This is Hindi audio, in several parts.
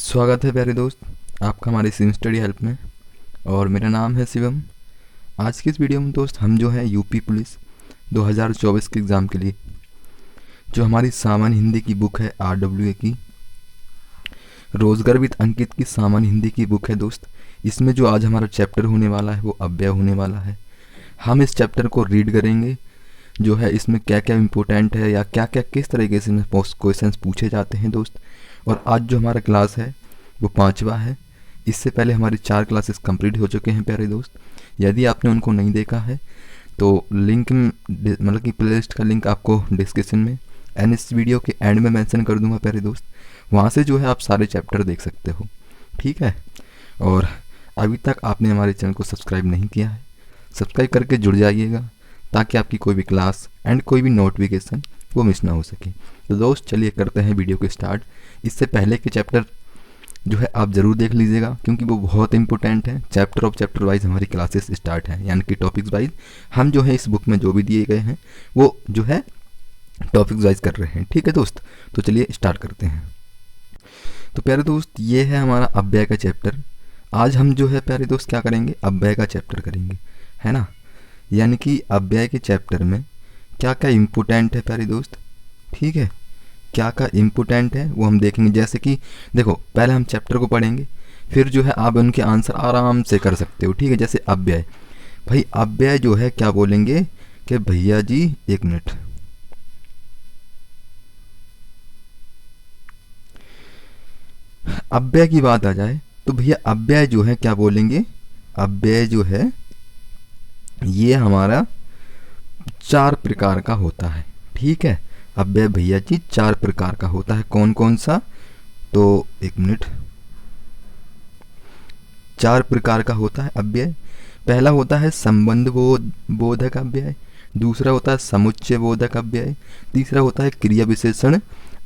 स्वागत है प्यारे दोस्त आपका हमारे सिम स्टडी हेल्प में। और मेरा नाम है शिवम। आज की इस वीडियो में दोस्त हम जो है यूपी पुलिस 2024 के एग्ज़ाम के लिए जो हमारी सामान्य हिंदी की बुक है RWA की रोजगार विद अंकित की सामान्य हिंदी की बुक है दोस्त। इसमें जो आज हमारा चैप्टर होने वाला है वो अव्यय होने वाला है। हम इस चैप्टर को रीड करेंगे, जो है इसमें क्या क्या इम्पोर्टेंट है या क्या क्या किस तरीके से इसमें क्वेश्चंस पूछे जाते हैं दोस्त। और आज जो हमारा क्लास है वो 5वां है। इससे पहले हमारी 4 क्लासेस कंप्लीट हो चुके हैं प्यारे दोस्त। यदि आपने उनको नहीं देखा है तो लिंक मतलब कि प्लेलिस्ट का लिंक आपको डिस्क्रिप्शन में एंड इस वीडियो के एंड में मेंशन कर दूंगा प्यारे दोस्त। वहाँ से जो है आप सारे चैप्टर देख सकते हो, ठीक है। और अभी तक आपने हमारे चैनल को सब्सक्राइब नहीं किया है, सब्सक्राइब करके जुड़ जाइएगा ताकि आपकी कोई भी क्लास एंड कोई भी नोटिफिकेशन वो मिस ना हो सके। तो दोस्त चलिए करते हैं वीडियो को स्टार्ट। इससे पहले के चैप्टर जो है आप ज़रूर देख लीजिएगा क्योंकि वो बहुत इंपॉर्टेंट है। चैप्टर वाइज हमारी क्लासेस स्टार्ट हैं, यानी कि टॉपिक्स वाइज हम जो है इस बुक में जो भी दिए गए हैं वो जो है टॉपिक्स वाइज कर रहे हैं, ठीक है दोस्त। तो चलिए स्टार्ट करते हैं। तो प्यारे दोस्त ये है हमारा अव्यय का चैप्टर। आज हम जो है प्यारे दोस्त क्या करेंगे, अव्यय का चैप्टर करेंगे, है ना। यानी कि अव्यय के चैप्टर में क्या क्या इम्पोर्टेंट है प्यारे दोस्त, ठीक है। क्या क्या इम्पोर्टेंट है वो हम देखेंगे। जैसे कि देखो पहले हम चैप्टर को पढ़ेंगे, फिर जो है आप उनके आंसर आराम से कर सकते हो, ठीक है। जैसे अव्यय, भाई अव्यय जो है क्या बोलेंगे कि भैया जी एक मिनट, अव्यय की बात आ जाए तो भैया अव्यय जो है क्या बोलेंगे, अव्यय जो है ये हमारा 4 प्रकार का होता है, ठीक है। अव्यय भैया जी 4 प्रकार का होता है। कौन कौन सा, तो एक मिनट, 4 प्रकार का होता है अव्यय। पहला होता है संबंध बोधक अव्यय, दूसरा होता है समुच्चय बोधक अव्यय, तीसरा होता है क्रिया विशेषण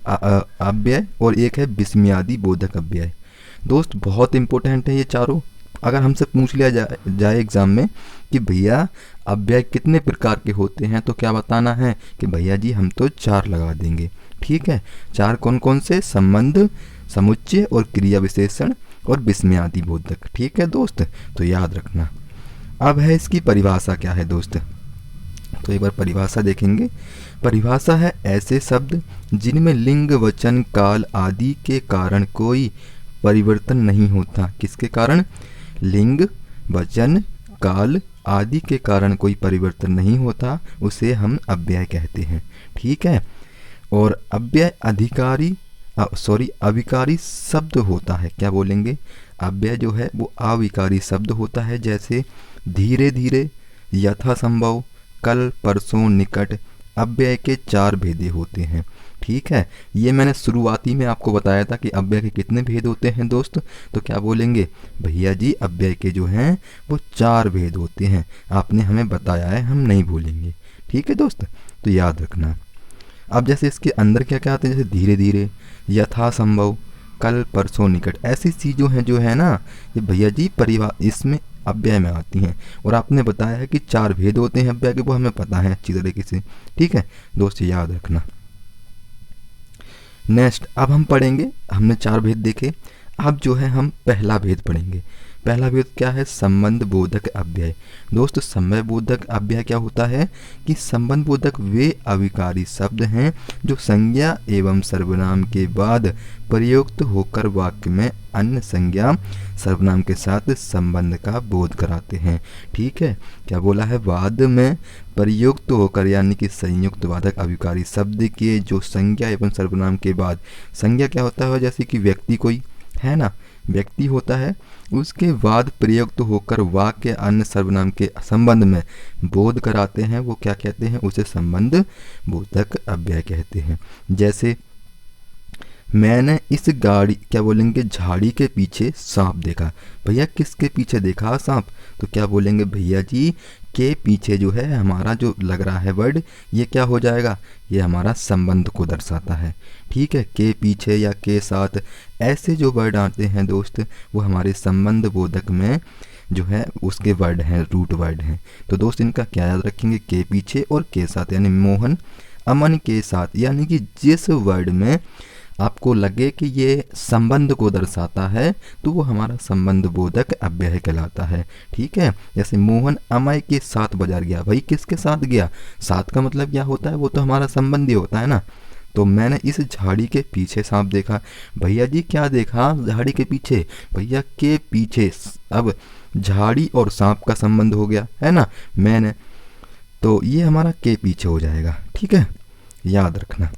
अव्यय और एक है विस्मयादि बोधक अव्यय। दोस्त बहुत इंपॉर्टेंट है ये चारों। अगर हमसे पूछ लिया जाए एग्जाम में कि भैया अव्यय कितने प्रकार के होते हैं तो क्या बताना है कि भैया जी हम तो 4 लगा देंगे, ठीक है। 4 कौन कौन से, संबंध, समुच्चय और क्रिया विशेषण और विस्मयादि बोधक, ठीक है दोस्त। तो याद रखना। अब है इसकी परिभाषा क्या है दोस्त, तो एक बार परिभाषा देखेंगे। परिभाषा है ऐसे शब्द जिनमें लिंग वचन काल आदि के कारण कोई परिवर्तन नहीं होता। किसके कारण, लिंग वचन काल आदि के कारण कोई परिवर्तन नहीं होता, उसे हम अव्यय कहते हैं, ठीक है। और अव्यय अविकारी शब्द होता है। क्या बोलेंगे, अव्यय जो है वो अविकारी शब्द होता है। जैसे धीरे धीरे, यथासंभव, कल, परसों, निकट। अव्यय के 4 भेद होते हैं, ठीक है। ये मैंने शुरुआती में आपको बताया था कि अव्यय के कितने भेद होते हैं दोस्त। तो क्या बोलेंगे, भैया जी अव्यय के जो हैं वो 4 भेद होते हैं। आपने हमें बताया है, हम नहीं भूलेंगे, ठीक है दोस्त। तो याद रखना। अब जैसे इसके अंदर क्या क्या आते हैं, जैसे धीरे धीरे, यथासंभव, कल, परसों, निकट, ऐसी चीज़ों हैं जो है ना ये भैया जी परिवार इसमें अव्यय में आती हैं। और आपने बताया है कि 4 भेद होते हैं अव्यय के, वो हमें पता है अच्छी तरीके से, ठीक है दोस्त, याद रखना। नेक्स्ट अब हम पढ़ेंगे, हमने 4 भेद देखे। अब जो है हम पहला भेद पढ़ेंगे। पहला भेद क्या है, संबंध बोधक अव्यय। दोस्त संबंध बोधक अव्यय क्या होता है कि संबंध बोधक वे अविकारी शब्द हैं जो संज्ञा एवं सर्वनाम के बाद प्रयुक्त होकर वाक्य में अन्य संज्ञा सर्वनाम के साथ संबंध का बोध कराते हैं, ठीक है। क्या बोला है, बाद में प्रयुक्त होकर, यानी कि संयुक्त वादक अविकारी शब्द के जो संज्ञा एवं सर्वनाम के बाद, संज्ञा क्या होता है, जैसे कि व्यक्ति कोई है ना, व्यक्ति होता है, उसके बाद प्रयुक्त होकर वाक्य अन्य सर्वनाम के संबंध में बोध कराते हैं, वो क्या कहते हैं, उसे संबंध बोधक अव्यय कहते हैं। जैसे मैंने इस गाड़ी, क्या बोलेंगे, झाड़ी के पीछे सांप देखा। भैया किसके पीछे देखा सांप, तो क्या बोलेंगे, भैया जी के पीछे जो है हमारा जो लग रहा है वर्ड, ये क्या हो जाएगा, ये हमारा संबंध को दर्शाता है, ठीक है। के पीछे या के साथ ऐसे जो वर्ड आते हैं दोस्त वो हमारे संबंध बोधक में जो है उसके वर्ड हैं, रूट वर्ड हैं। तो दोस्त इनका क्या याद रखेंगे, के पीछे और के साथ, यानी मोहन अमन के साथ, यानी कि जिस वर्ड में आपको लगे कि ये संबंध को दर्शाता है तो वो हमारा संबंध बोधक अव्यय कहलाता है। ठीक है, जैसे मोहन अमय के साथ बाजार गया, भाई किसके साथ गया, साथ का मतलब क्या होता है, वो तो हमारा संबंधी होता है ना। तो मैंने इस झाड़ी के पीछे सांप देखा, भैया जी क्या देखा झाड़ी के पीछे, भैया के पीछे। अब झाड़ी और सांप का संबंध हो गया है ना, मैंने, तो ये हमारा के पीछे हो जाएगा। ठीक है, याद रखना।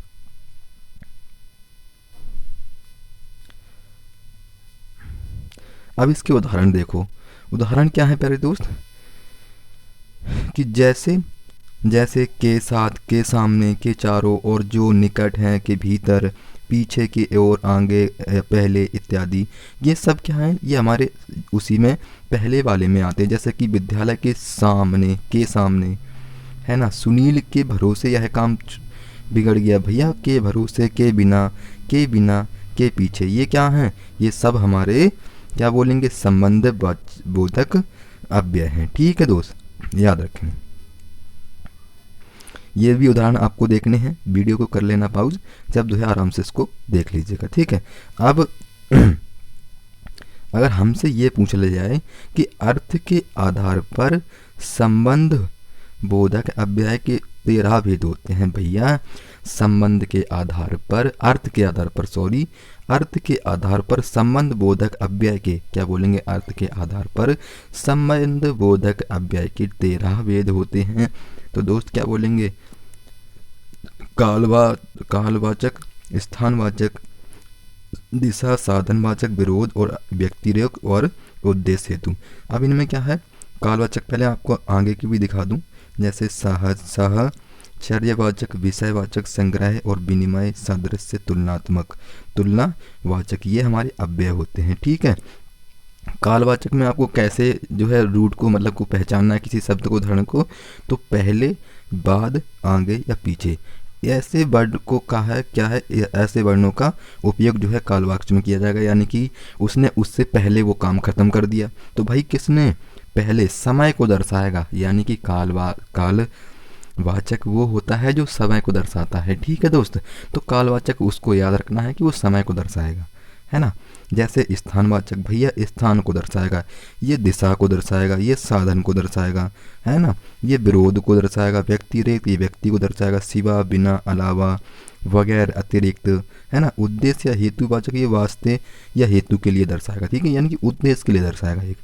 अब इसके उदाहरण देखो, उदाहरण क्या है प्यारे दोस्त, कि जैसे जैसे के साथ, के सामने, के चारों और, जो निकट हैं, के भीतर, पीछे की ओर, आगे, पहले इत्यादि। ये सब क्या है, ये हमारे उसी में पहले वाले में आते हैं। जैसे कि विद्यालय के सामने, के सामने है ना, सुनील के भरोसे यह काम बिगड़ गया, भैया के भरोसे, के बिना, के बिना, के पीछे, ये क्या है, ये सब हमारे क्या बोलेंगे संबंध बोधक अव्यय हैं। ठीक है दोस्त, याद रखें। ये भी उदाहरण आपको देखने हैं, वीडियो को कर लेना पॉज, जब जो है आराम से इसको देख लीजिएगा। ठीक है, अब अगर हमसे ये पूछ लिया जाए कि अर्थ के आधार पर संबंध बोधक अव्यय के 13 भेद होते हैं, भैया संबंध के आधार पर, अर्थ के आधार पर, सॉरी, अर्थ के आधार पर संबंध बोधक अव्यय के क्या बोलेंगे, अर्थ के आधार पर संबंध बोधक अव्यय के 13 भेद होते हैं। तो दोस्त क्या बोलेंगे, कालवाचक, स्थानवाचक, दिशा, साधनवाचक, विरोध और व्यक्तिरेक और उद्देश्य हेतु। अब इनमें क्या है, कालवाचक पहले आपको आगे की भी दिखा दूं, जैसे साहचर्यवाचक, विषयवाचक, संग्रह और विनिमय, सादृश्य, तुलनात्मक, तुलनावाचक, ये हमारे अव्यय होते हैं। ठीक है, कालवाचक में आपको कैसे जो है रूट को मतलब को पहचानना है किसी शब्द को, उदाहरण को, तो पहले, बाद, आगे या पीछे, ऐसे वर्ड को कहा है क्या है, ऐसे वर्णों का उपयोग जो है कालवाचक में किया जाएगा, यानी कि उसने उससे पहले वो काम खत्म कर दिया। तो भाई किसने, पहले, समय को दर्शाएगा, यानी कि कालवाचक वो होता है जो समय को दर्शाता है। ठीक है दोस्त, तो कालवाचक उसको याद रखना है कि वो समय को दर्शाएगा, है ना। जैसे स्थानवाचक, भैया स्थान को दर्शाएगा, ये दिशा को दर्शाएगा, ये साधन को दर्शाएगा, है ना, ये विरोध को दर्शाएगा, व्यक्तिरेक, ये व्यक्ति को दर्शाएगा, सिवा, बिना, अलावा, वगैरह, अतिरिक्त, है ना। उद्देश्य या हेतुवाचक, ये वास्ते या हेतु के लिए दर्शाएगा। ठीक है, यानी कि उद्देश्य के लिए दर्शाएगा एक।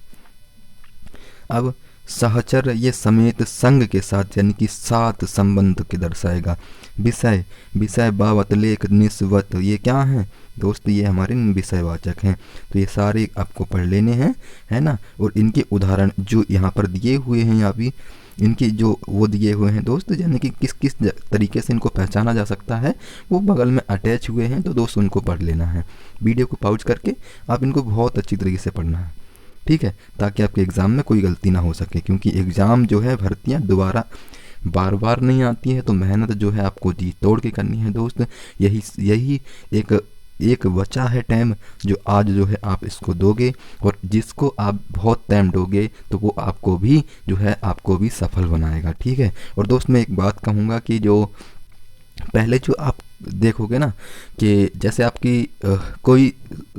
अब सहचर, ये समेत, संग के साथ, यानी कि साथ, संबंध के दर्शाएगा। विषय, विषय, बावत, लेख, निस्वत, ये क्या है दोस्त, ये हमारे विषयवाचक हैं। तो ये सारे आपको पढ़ लेने हैं, है ना। और इनके उदाहरण जो यहाँ पर दिए हुए हैं, यहाँ भी इनके जो वो दिए हुए हैं दोस्त, यानी कि किस किस तरीके से इनको पहचाना जा सकता है, वो बगल में अटैच हुए हैं। तो दोस्त उनको पढ़ लेना है, वीडियो को पॉज करके आप इनको बहुत अच्छी तरीके से पढ़ना है। ठीक है, ताकि आपके एग्ज़ाम में कोई गलती ना हो सके, क्योंकि एग्ज़ाम जो है, भर्तियाँ दोबारा बार बार नहीं आती है। तो मेहनत जो है आपको जी तोड़ के करनी है दोस्त। यही एक बचा है टाइम, जो आज जो है आप इसको दोगे, और जिसको आप बहुत टाइम दोगे तो वो आपको भी जो है आपको भी सफल बनाएगा। ठीक है, और दोस्त मैं एक बात कहूँगा कि जो पहले जो आप देखोगे ना, कि जैसे आपकी कोई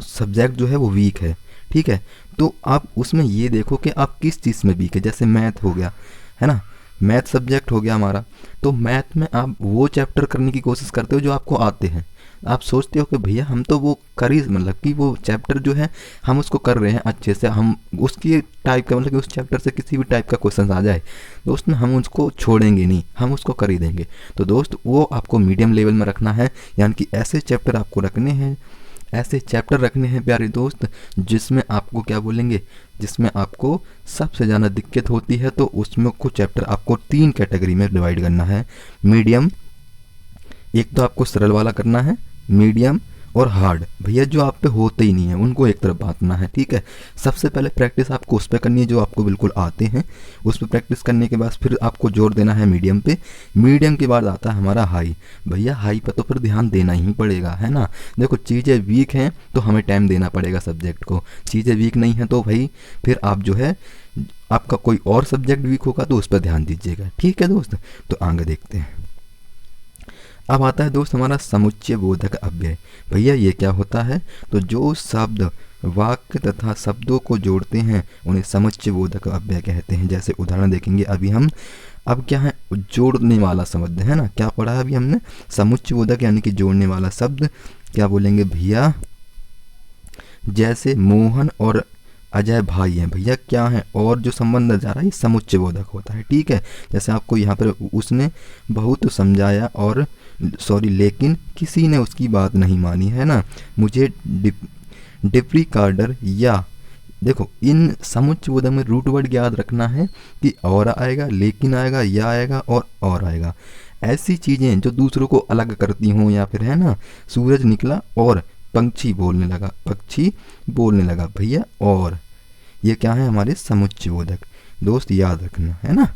सब्जेक्ट जो है वो वीक है, ठीक है, तो आप उसमें ये देखो कि आप किस चीज़ में वीक है। जैसे मैथ हो गया, है ना, मैथ सब्जेक्ट हो गया हमारा, तो मैथ में आप वो चैप्टर करने की कोशिश करते हो जो आपको आते हैं। आप सोचते हो कि भैया हम तो वो कर ही, मतलब कि वो चैप्टर जो है हम उसको कर रहे हैं अच्छे से, हम उसकी टाइप का मतलब कि उस चैप्टर से किसी भी टाइप का क्वेश्चन आ जाए दोस्त ना, हम उसको छोड़ेंगे नहीं, हम उसको कर ही देंगे। तो दोस्त वो आपको मीडियम लेवल में रखना है, यानी कि ऐसे चैप्टर आपको रखने हैं, ऐसे चैप्टर रखने हैं प्यारे दोस्त, जिसमें आपको क्या बोलेंगे, जिसमें आपको सबसे ज़्यादा दिक्कत होती है। तो उसमें कुछ चैप्टर आपको 3 कैटेगरी में डिवाइड करना है। मीडियम, एक तो आपको सरल वाला करना है, मीडियम और हार्ड, भैया जो आप पे होते ही नहीं है उनको एक तरफ बांटना है। ठीक है, सबसे पहले प्रैक्टिस आपको उस पर करनी है जो आपको बिल्कुल आते हैं, उस पर प्रैक्टिस करने के बाद फिर आपको जोर देना है मीडियम पे। मीडियम के बाद आता है हमारा हाई, भैया हाई पर तो फिर ध्यान देना ही पड़ेगा, है ना। देखो चीज़ें वीक हैं तो हमें टाइम देना पड़ेगा सब्जेक्ट को, चीज़ें वीक नहीं हैं तो भाई फिर आप जो है आपका कोई और सब्जेक्ट वीक होगा तो उस पर ध्यान दीजिएगा। ठीक है दोस्त, तो आगे देखते हैं। अब आता है दोस्त हमारा समुच्चय बोधक अव्यय। भैया ये क्या होता है? तो जो शब्द वाक्य तथा शब्दों को जोड़ते हैं उन्हें समुच्चय बोधक अव्यय कहते हैं। जैसे उदाहरण देखेंगे अभी हम। अब क्या है? जोड़ने वाला शब्द है ना, क्या पढ़ा है अभी हमने? समुच्चय बोधक यानी कि जोड़ने वाला शब्द। क्या बोलेंगे भैया? जैसे मोहन और अजय भाई हैं भैया, क्या है? और जो संबंध जा रहा है ये समुच्चय बोधक होता है। ठीक है, जैसे आपको यहाँ पर उसने बहुत समझाया और लेकिन किसी ने उसकी बात नहीं मानी, है ना। मुझे डिप्रिकार्डर या देखो इन समुच्चय बोधक में रूट वर्ड याद रखना है कि और आएगा, लेकिन आएगा, या आएगा और आएगा। ऐसी चीज़ें जो दूसरों को अलग करती हों, या फिर है ना सूरज निकला और पक्षी बोलने लगा भैया। और ये क्या है? हमारे समुच्चय बोधक दोस्त, याद रखना है ना।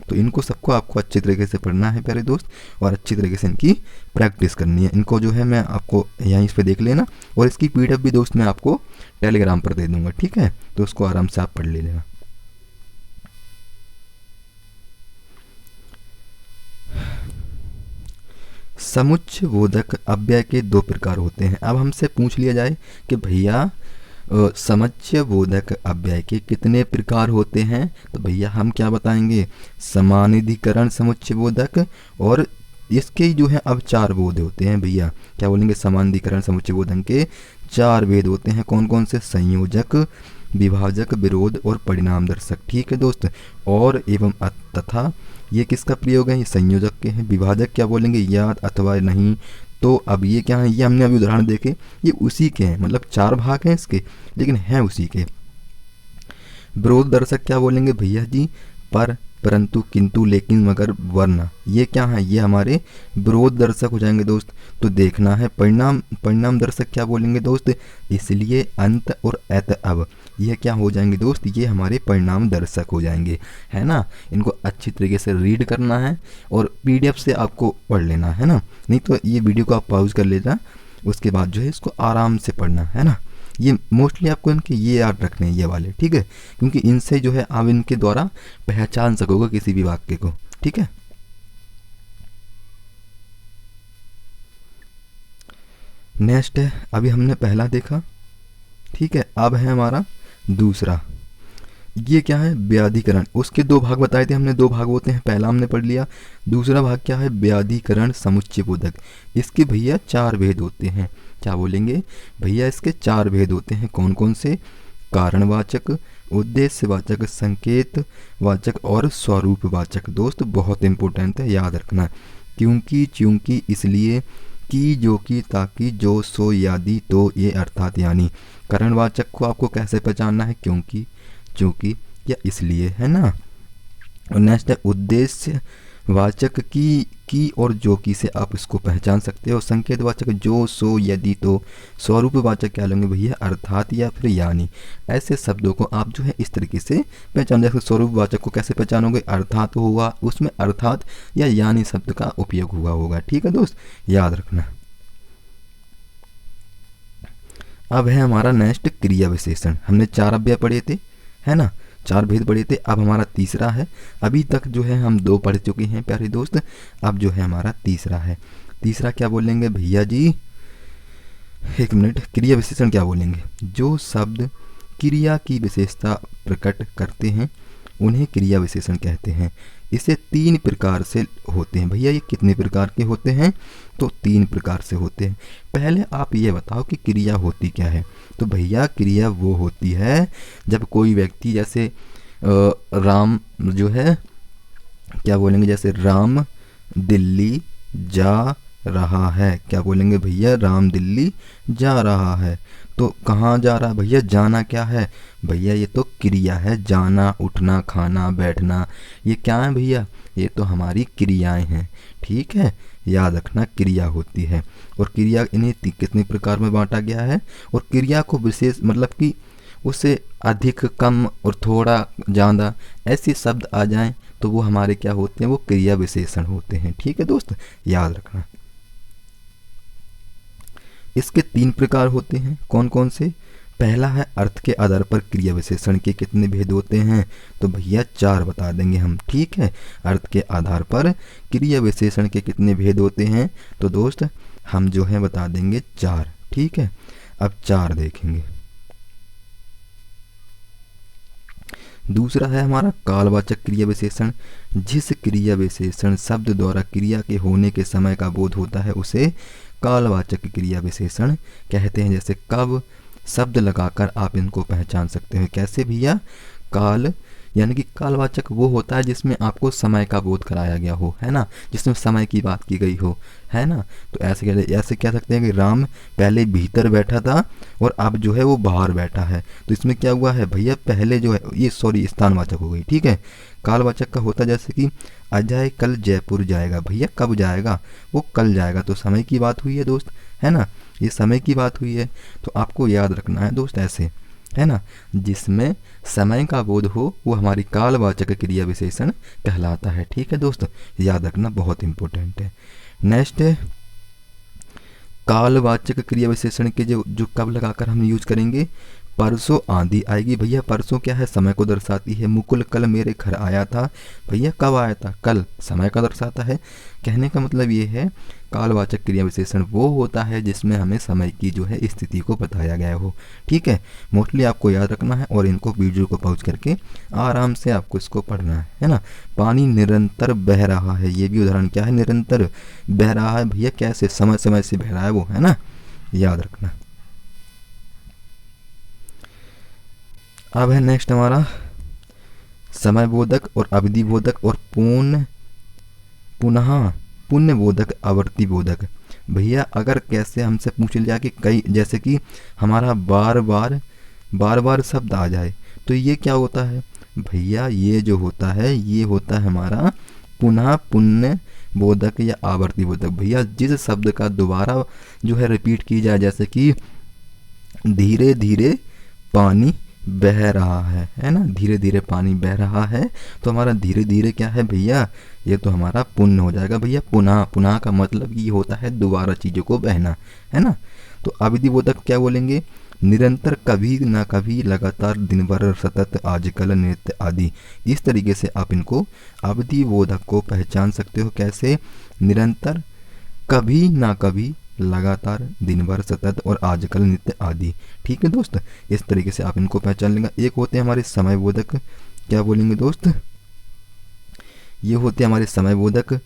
तो इनको सबको आपको अच्छे तरीके से पढ़ना है प्यारे दोस्त, और अच्छी तरीके से इनकी प्रैक्टिस करनी है। इनको जो है मैं आपको यहीं इस पे देख लेना, और इसकी पीडीएफ भी दोस्त मैं आपको टेलीग्राम पर दे दूंगा। ठीक है, तो उसको आराम से आप पढ़ लेना। समुच्चय बोधक अव्यय के दो प्रकार होते हैं। अब हमसे पूछ लिया जाए कि भैया समुच्चय बोधक अव्यय के कितने प्रकार होते हैं, तो भैया हम क्या बताएंगे? समानाधिकरण समुच्चय बोधक, और इसके जो है अब 4 बोध होते हैं भैया। क्या बोलेंगे? समानाधिकरण समुच्चय बोधक के 4 भेद होते हैं। कौन कौन से? संयोजक, विभाजक, विरोध और परिणाम दर्शक। ठीक है दोस्त, और एवं तथा ये किसका प्रयोग है? ये संयोजक के हैं। विभाजक क्या बोलेंगे? याद अथवा नहीं। तो अब ये क्या है? ये हमने अभी उदाहरण देखे, ये उसी के हैं, मतलब 4 भाग हैं इसके, लेकिन हैं उसी के। विरोध दर्शक क्या बोलेंगे भैया जी? पर, परंतु, किंतु, लेकिन, मगर, वरना। ये क्या है? ये हमारे विरोध दर्शक हो जाएंगे दोस्त। तो देखना है। परिणाम दर्शक क्या बोलेंगे दोस्त? इसलिए, अंत और अतएव, ये क्या हो जाएंगे दोस्त? ये हमारे परिणाम दर्शक हो जाएंगे, है ना। इनको अच्छी तरीके से रीड करना है और पीडीएफ से आपको पढ़ लेना है ना, नहीं तो ये वीडियो को आप पॉज कर लेना, उसके बाद जो है इसको आराम से पढ़ना है ना। ये मोस्टली आपको इनके ये याद रखने हैं, ये वाले। ठीक है, क्योंकि इनसे जो है आप इनके द्वारा पहचान सकोगे किसी भी वाक्य को। ठीक है, नेक्स्ट है, अभी हमने पहला देखा। ठीक है, अब है हमारा दूसरा। ये क्या है? व्याधिकरण। उसके 2 भाग बताए थे हमने, 2 भाग होते हैं, पहला हमने पढ़ लिया। दूसरा भाग क्या है? व्याधिकरण समुच्चय बोधक। इसके भैया 4 भेद होते हैं। क्या बोलेंगे भैया? इसके 4 भेद होते हैं। कौन कौन से? कारणवाचक, उद्देश्यवाचक, संकेतवाचक और स्वरूपवाचक। दोस्त बहुत इंपॉर्टेंट है, याद रखना। क्योंकि, च्योंकि, इसलिए, की, जो की, ताकि, जो, सो, यादि, तो, ये, अर्थात, यानी। कारणवाचक को आपको कैसे पहचानना है? क्योंकि, च्योंकि या इसलिए, है ना। और नेक्स्ट है उद्देश्यवाचक, की और जो की से आप इसको पहचान सकते हो। संकेतवाचक जो, सो, यदि, तो। स्वरूपवाचक क्या लेंगे भैया? अर्थात या फिर यानी। ऐसे शब्दों को आप जो है इस तरीके से पहचान। जैसे स्वरूपवाचक को कैसे पहचानोगे? अर्थात होगा, उसमें अर्थात या यानी शब्द का उपयोग हुआ होगा। ठीक है दोस्त, याद रखना। अब है हमारा नेक्स्ट क्रिया विशेषण। हमने 4 अव्यय पढ़े थे, है ना, 4 भेद पढ़े थे। अब हमारा तीसरा है। अभी तक जो है हम 2 पढ़ चुके हैं प्यारे दोस्त, अब जो है हमारा तीसरा है। तीसरा क्या बोलेंगे भैया जी? 1 मिनट। क्रिया विशेषण क्या बोलेंगे? जो शब्द क्रिया की विशेषता प्रकट करते हैं उन्हें क्रिया विशेषण कहते हैं। इसे 3 प्रकार से होते हैं। भैया ये कितने प्रकार के होते हैं? तो 3 प्रकार से होते हैं। पहले आप ये बताओ कि क्रिया होती क्या है? तो भैया क्रिया वो होती है जब कोई व्यक्ति, जैसे राम जो है, क्या बोलेंगे? जैसे राम दिल्ली जा रहा है। क्या बोलेंगे भैया? राम दिल्ली जा रहा है। तो कहाँ जा रहा है भैया? जाना क्या है भैया? ये तो क्रिया है। जाना, उठना, खाना, बैठना, ये क्या है भैया? ये तो हमारी क्रियाएं हैं। ठीक है, याद रखना, क्रिया होती है। और क्रिया इन्हें कितने प्रकार में बांटा गया है। और क्रिया को विशेष मतलब कि उससे अधिक, कम और थोड़ा, ज़्यादा ऐसे शब्द आ जाएं तो वो हमारे क्या होते हैं? वो क्रिया विशेषण होते हैं। ठीक है दोस्त, याद रखना। इसके 3 प्रकार होते हैं। कौन कौन से? पहला है अर्थ के आधार पर क्रिया विशेषण के कितने भेद होते हैं, तो भैया 4 बता देंगे हम। ठीक है, अर्थ के आधार पर क्रिया विशेषण के कितने भेद होते हैं, तो दोस्त हम जो है बता देंगे 4। ठीक है, अब 4 देखेंगे। दूसरा है हमारा कालवाचक क्रिया विशेषण। जिस क्रिया विशेषण शब्द द्वारा क्रिया के होने के समय का बोध होता है उसे कालवाचक क्रिया विशेषण कहते हैं। जैसे कब शब्द लगाकर आप इनको पहचान सकते हो। कैसे भैया, काल यानी कि कालवाचक वो होता है जिसमें आपको समय का बोध कराया गया हो, है ना, जिसमें समय की बात की गई हो, है ना। तो ऐसे कह सकते हैं कि राम पहले भीतर बैठा था और अब जो है वो बाहर बैठा है। तो इसमें क्या हुआ है भैया, पहले जो है ये स्थानवाचक हो गई। ठीक है, कालवाचक का होता है जैसे कि अजय कल जयपुर जाएगा। भैया कब जाएगा, वो कल जाएगा, तो समय की बात हुई है दोस्त, है ना, ये समय की बात हुई है। तो आपको याद रखना है दोस्त ऐसे, है ना, जिसमें समय का बोध हो वो हमारी कालवाचक क्रिया विशेषण कहलाता है। ठीक है दोस्त, याद रखना, बहुत इंपॉर्टेंट है। नेक्स्ट है कालवाचक क्रिया विशेषण के जो कब लगाकर हम यूज करेंगे, परसों आंधी आएगी। भैया परसों क्या है, समय को दर्शाती है। मुकुल कल मेरे घर आया था। भैया कब आया था, कल, समय का दर्शाता है। कहने का मतलब ये है कालवाचक क्रिया विशेषण वो होता है जिसमें हमें समय की जो है स्थिति को बताया गया हो। ठीक है, मोस्टली आपको याद रखना है और इनको वीडियो को पहुँच करके आराम से आपको इसको पढ़ना है ना। पानी निरंतर बह रहा है, ये भी उदाहरण क्या है, निरंतर बह रहा है। भैया कैसे, समय समय से बह रहा है वो, है ना, याद रखना। अब है नेक्स्ट हमारा समय बोधक और अवधि बोधक और पुनः पुण्य बोधक, आवर्ती बोधक। भैया अगर कैसे हमसे पूछ लिया कि कई, जैसे कि हमारा बार बार शब्द आ जाए तो ये क्या होता है भैया, ये जो होता है ये होता है हमारा पुनः पुण्य बोधक या आवर्ती बोधक। भैया जिस शब्द का दोबारा जो है रिपीट की जाए, जैसे कि धीरे धीरे पानी बह रहा है ना, धीरे धीरे पानी बह रहा है, तो हमारा धीरे धीरे क्या है भैया, ये तो हमारा पुण्य हो जाएगा। भैया पुनः, पुनः का मतलब ये होता है दोबारा चीज़ों को बहना, है ना। तो अवधि बोधक क्या बोलेंगे, निरंतर, कभी ना कभी, लगातार, दिन भर, सतत, आजकल, नित्य आदि। इस तरीके से आप इनको अवधि बोधक को पहचान सकते हो। कैसे, निरंतर, कभी ना कभी, लगातार, दिन भर, सतत और आजकल, नित्य आदि। ठीक है दोस्त, इस तरीके से आप इनको पहचान लेंगे। एक होते हैं हमारे समय बोधक, क्या बोलेंगे दोस्त, ये होते हैं हमारे समय बोधक।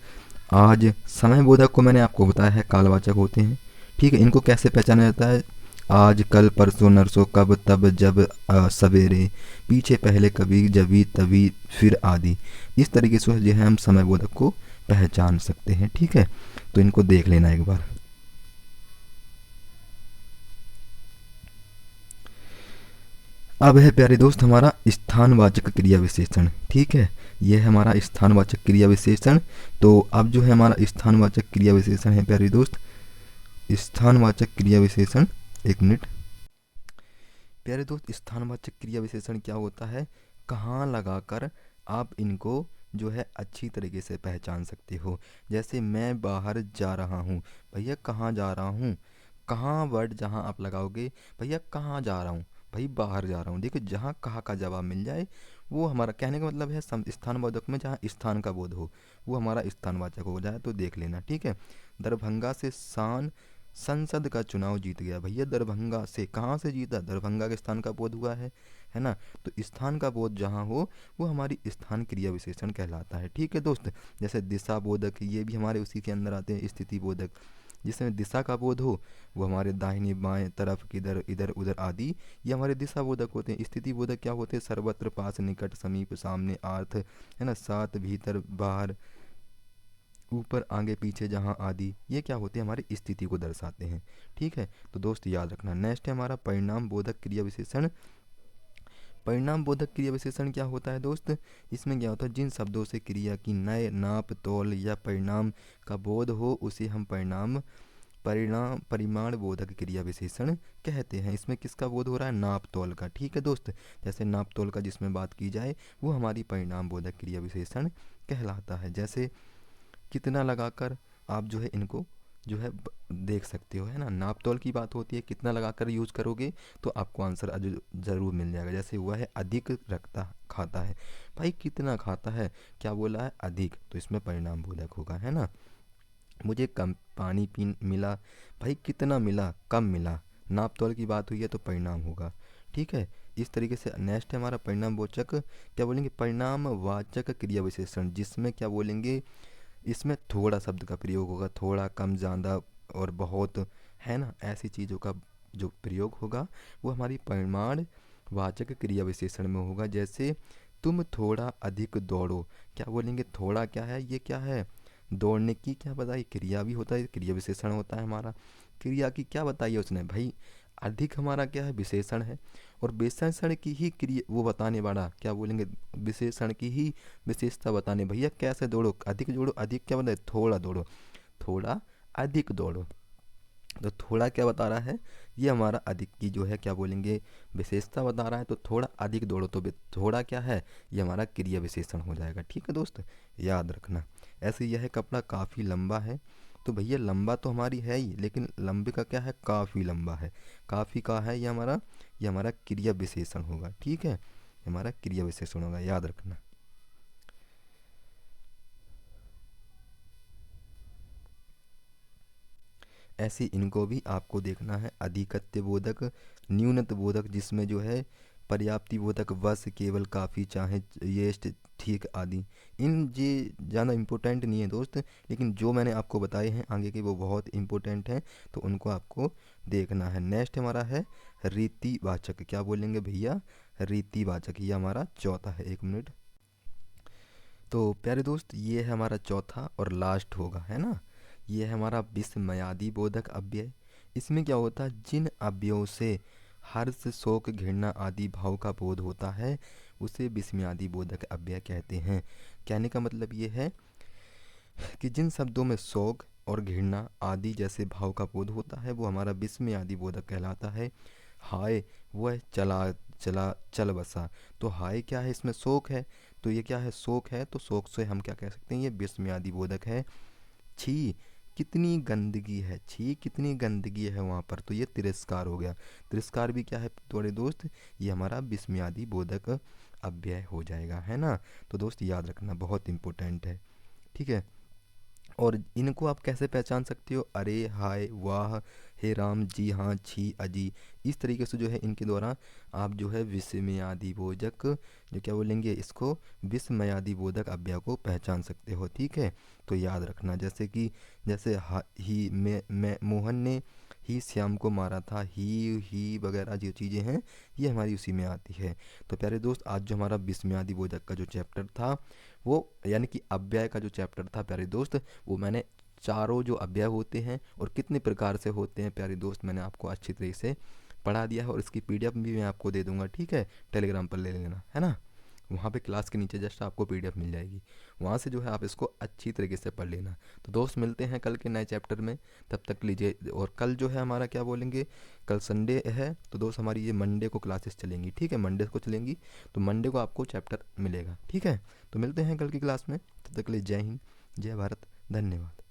आज समय बोधक को मैंने आपको बताया है कालवाचक होते हैं। ठीक है, इनको कैसे पहचाना जाता है, आज, कल, परसों, नरसों, कब, तब, जब, सवेरे, पीछे, पहले, कभी, जभी, तभी, फिर आदि। इस तरीके से जो है हम समय बोधक को पहचान सकते हैं। ठीक है, तो इनको देख लेना एक बार। अब है प्यारे दोस्त हमारा स्थानवाचक क्रिया विशेषण। ठीक है, यह है हमारा स्थानवाचक क्रिया विशेषण। तो अब जो है हमारा स्थानवाचक क्रिया विशेषण है प्यारे दोस्त, स्थानवाचक क्रिया विशेषण, एक मिनट प्यारे दोस्त, स्थानवाचक क्रिया विशेषण क्या होता है, कहाँ लगाकर आप इनको जो है अच्छी तरीके से पहचान सकते हो। जैसे मैं बाहर जा रहा हूँ, भैया कहाँ जा रहा हूँ, कहाँ वर्ड जहाँ आप लगाओगे, भैया कहाँ जा रहा हूँ, भाई बाहर जा रहा हूँ। देखो जहाँ कहाँ का जवाब मिल जाए वो हमारा कहने का मतलब है स्थानवाचक में जहाँ स्थान का बोध हो वो हमारा स्थानवाचक हो जाए, तो देख लेना। ठीक है, दरभंगा से संसद का चुनाव जीत गया। भैया दरभंगा से कहाँ से जीता, दरभंगा के स्थान का बोध हुआ है ना। तो स्थान का बोध जहाँ हो वो हमारी स्थान क्रिया विशेषण कहलाता है। ठीक है दोस्त, जैसे दिशा बोधक, ये भी हमारे उसी के अंदर आते हैं। स्थिति बोधक, जिसमें दिशा का बोध हो वो हमारे दाहिनी बाएं तरफ, किधर, इधर, उधर आदि, ये हमारे दिशा बोधक होते हैं। स्थिति बोधक क्या होते हैं, सर्वत्र, पास, निकट, समीप, सामने, अर्थ, है ना, साथ, भीतर, बाहर, ऊपर, आगे, पीछे, जहाँ आदि, ये क्या होते हैं, हमारी स्थिति को दर्शाते हैं। ठीक है, तो दोस्त याद रखना। नेक्स्ट है हमारा परिणाम बोधक क्रिया विशेषण। परिणाम बोधक क्रिया विशेषण क्या होता है दोस्त, इसमें क्या होता है, जिन शब्दों से क्रिया की नए, नाप, तौल या परिणाम का बोध हो उसे हम परिमाण बोधक क्रिया विशेषण कहते हैं। इसमें किसका बोध हो रहा है, नाप तौल का। ठीक है दोस्त, जैसे नाप तौल का जिसमें बात की जाए वो हमारी परिणाम बोधक क्रिया विशेषण कहलाता है। जैसे कितना लगाकर आप जो है इनको जो है देख सकते हो, है ना। नाप तोल की बात होती है, कितना लगाकर यूज़ करोगे तो आपको आंसर ज़रूर मिल जाएगा। जैसे हुआ है अधिक रखता खाता है, भाई कितना खाता है, क्या बोला है अधिक, तो इसमें परिणाम बोधक होगा, है ना। मुझे कम पानी पी मिला, भाई कितना मिला, कम मिला, नाप तोल की बात हुई है तो परिणाम होगा, ठीक है। इस तरीके से नेक्स्ट है हमारा परिणाम वाचक, क्या बोलेंगे, परिणाम वाचक क्रिया विशेषण, जिसमें क्या बोलेंगे, इसमें थोड़ा शब्द का प्रयोग होगा, थोड़ा, कम, ज़्यादा और बहुत, है ना। ऐसी चीज़ों का जो प्रयोग होगा वो हमारी परिमाण वाचक क्रिया विशेषण में होगा। जैसे तुम थोड़ा अधिक दौड़ो, क्या बोलेंगे, थोड़ा क्या है, ये क्या है, दौड़ने की क्या बताई, क्रिया भी होता है, क्रिया विशेषण होता है हमारा। क्रिया की क्या बताई है उसने, भाई अधिक हमारा क्या है, विशेषण है, और विशेषण की ही क्रिया वो बताने वाला, क्या बोलेंगे, विशेषण की ही विशेषता बताने, भैया कैसे दौड़ो, अधिक दौड़ो, अधिक क्या बताए, थोड़ा दौड़ो, थोड़ा अधिक दौड़ो, तो थोड़ा क्या बता रहा है, ये हमारा अधिक की जो है क्या बोलेंगे विशेषता बता रहा है, तो थोड़ा अधिक दौड़ो, तो थोड़ा क्या है, ये हमारा क्रिया विशेषण हो जाएगा, ठीक है दोस्त, याद रखना। ऐसे यह कपड़ा काफ़ी लंबा है, तो भैया लंबा तो हमारी है ही, लेकिन लंबे का क्या है, काफ़ी लंबा है, काफ़ी का है ये हमारा क्रिया विशेषण होगा, ठीक है, ये हमारा क्रिया विशेषण होगा, याद रखना। ऐसे इनको भी आपको देखना है, अधिकत्व बोधक, न्यूनत बोधक, जिसमें जो है पर्याप्ति बोधक, बस, केवल, काफ़ी, चाहे, येष्ट, ठीक आदि। इन ये ज़्यादा इम्पोर्टेंट नहीं है दोस्त, लेकिन जो मैंने आपको बताए हैं आगे के वो बहुत इम्पोर्टेंट हैं, तो उनको आपको देखना है। नेक्स्ट हमारा है रीतिवाचक, क्या बोलेंगे भैया, रीतिवाचक, ये हमारा चौथा है, 1 मिनट। तो प्यारे दोस्त ये है हमारा चौथा और लास्ट होगा, है ना। ये है हमारा विस्मयादि बोधक अव्यय। इसमें क्या होता है, जिन अव्ययों से हर्ष, शोक, घृणा आदि भाव का बोध होता है उसे विस्मयादि बोधक अव्यय कहते हैं। कहने का मतलब ये है कि जिन शब्दों में शोक और घृणा आदि जैसे भाव का बोध होता है वो हमारा विस्मयादि बोधक कहलाता है। हाय वह चला चला चल बसा, तो हाय क्या है, इसमें शोक है, तो ये क्या है, शोक है, तो शोक से हम क्या कह सकते हैं, ये विस्मयादि बोधक है। छी कितनी गंदगी है, छी कितनी गंदगी है वहाँ पर, तो ये तिरस्कार हो गया। तिरस्कार भी क्या है थोड़े दोस्त, ये हमारा विस्मयादि बोधक अव्यय हो जाएगा, है ना। तो दोस्त याद रखना, बहुत इंपॉर्टेंट है, ठीक है। और इनको आप कैसे पहचान सकते हो, अरे, हाय, वाह, हे राम, जी हाँ, छी, अजी, इस तरीके से जो है इनके द्वारा आप जो है विस्मयादि बोधक जो क्या बोलेंगे, इसको विस्मयादि बोधक अव्यय को पहचान सकते हो, ठीक है। तो याद रखना, जैसे कि जैसे ही मैं मोहन ने ही श्याम को मारा था, ही वगैरह जो चीज़ें हैं ये हमारी उसी में आती है। तो प्यारे दोस्त आज जो हमारा विस्मयादि बोधक का जो चैप्टर था वो यानी कि अव्यय का जो चैप्टर था प्यारे दोस्त, वो मैंने चारों जो अव्यय होते हैं और कितने प्रकार से होते हैं प्यारे दोस्त मैंने आपको अच्छी तरीके से पढ़ा दिया है, और इसकी पीडीएफ भी मैं आपको दे दूंगा, ठीक है। टेलीग्राम पर ले लेना, है ना, वहाँ पे क्लास के नीचे जस्ट आपको पीडीएफ मिल जाएगी, वहाँ से जो है आप इसको अच्छी तरीके से पढ़ लेना। तो दोस्त मिलते हैं कल के नए चैप्टर में, तब तक लीजिए। और कल जो है हमारा क्या बोलेंगे, कल संडे है, तो दोस्त हमारी ये मंडे को क्लासेस चलेंगी, ठीक है, मंडे को चलेंगी, तो मंडे को आपको चैप्टर मिलेगा, ठीक है। तो मिलते हैं कल की क्लास में, तब तक के लिए जय हिंद, जय भारत, धन्यवाद।